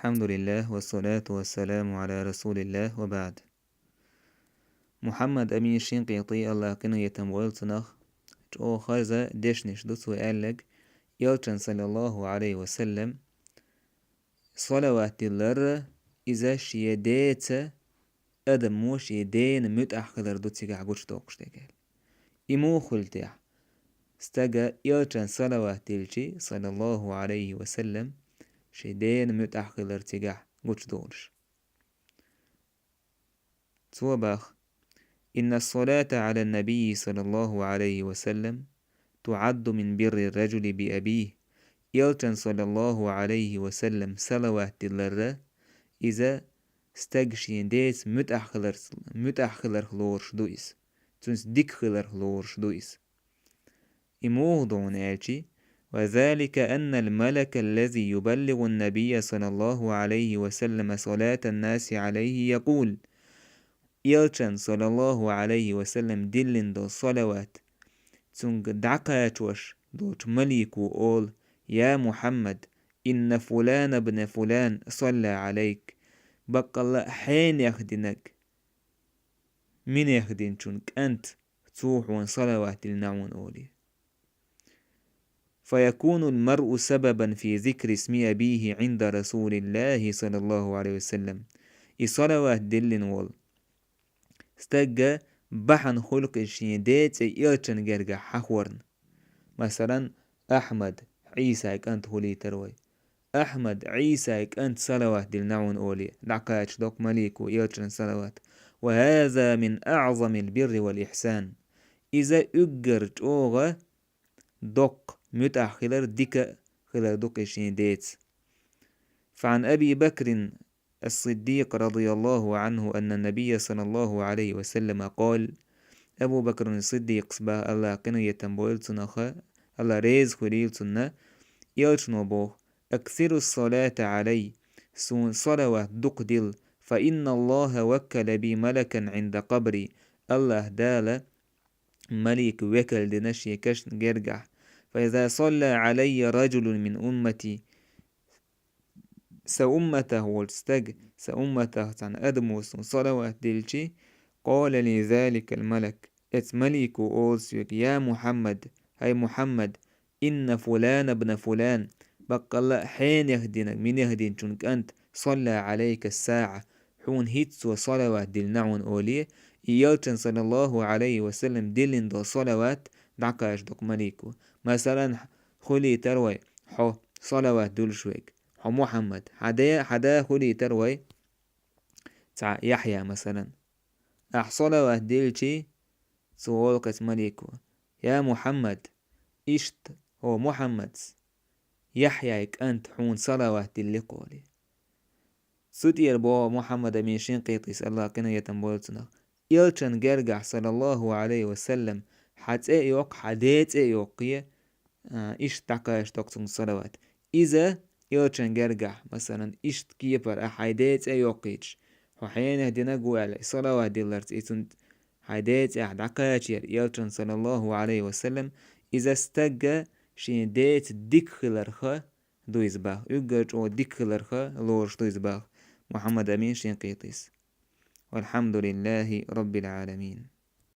الحمد لله والصلاة والسلام على رسول الله وبعد. محمد أمين الشنقيطي الله كنا يتمغل تنخ جو خارزة دشنش دوسو قالك يلتن صلى الله عليه وسلم صلوات اللر إذا شيدات أدم موش يدين متأخذر دوتسيق عقوش توقش تقال إمو خلتح استقى يلتن صلوات الشي صلى الله عليه وسلم شيدين متأخذر تقع قوش دولش توبخ إن الصلاة على النبي صلى الله عليه وسلم تعد من بر الرجل بأبيه يلتن صلى الله عليه وسلم صلوات اللرة إذا استقشين ديس متأخلر خلورش دويس تنس ديك خلر خلورش دويس إموضون آلشي وذلك أن الملك الذي يبلغ النبي صلى الله عليه وسلم صلاة الناس عليه يقول يلتن صلى الله عليه وسلم دلن دو صلوات تنق دعقاتوش دوت مليكو أول يا محمد إن فلان ابن فلان صلى عليك بقى الله حين يخدنك من يخدن تنك أنت تروح صلوات النعون أولي فيكون المرء سببا في ذكر اسم أبيه عند رسول الله صلى الله عليه وسلم صلوات دلن وول استجا بحن خلق الشيدات يلتن جرجع حورن مثلا أحمد عيسى كانت هولي تروي أحمد عيسى كانت صلوات دل نعون أولي لعقاتش دوك مليك ويلتن صلوات وهذا من أعظم البر والإحسان إذا أجرت أوغا دوك متأخلر ديك خلال دوك الشيدات فعن أبي بكر الصديق رضي الله عنه أن النبي صلى الله عليه وسلم قال أبو بكر الصديق سبا الله قنو يتنبويل تنخا الله ريز خليل تنه يلتنو بوه أكثر الصلاة علي سون صلوة دقدل فإن الله وكل بي ملكا عند قبري الله دال ملك وكل دنشي كشن جرجع فإذا صلى علي رجل من أمتي سأمته والستج سأمته عن أدموس صلوات دلشي قال لذلك الملك اتملك أولسيك يا محمد هاي محمد إن فلان ابن فلان بقى الله حين يهدينك من يهدين شنك أنت صلى عليك الساعة حون هيتس وصلوات دلنعون أوليه يلتن صلى الله عليه وسلم دلن دو صلوات دعكاش دوك مليكو مثلا خلي تروي حو صلوات دلشويك حو محمد حدا خلي تروي تاع يحيى مثلا صلوات دلشي سوالقة مليكو يا محمد إشت هو محمد يحيىك أنت حون صلوات اللي قولي سوتير بو محمد من شنقيطيس الله كنا يتنبولتنا يلتن جرجع صلى الله عليه وسلم حتى يوق حديت يوقية إشت تقاش تقصن صلوات إذا يلتن جرجع مثلا إشت كيبر أحيديت يوقيتش وحين هدينا قوالي صلوات دلرت إتن حديت دقاتير يلتن صلى الله عليه وسلم إذا استجى شين ديت ديك خلرخه دويز باغ يقرج أو ديك خلرخه لورش دويز باغ محمد أمين شين قيطيس والحمد لله رب العالمين.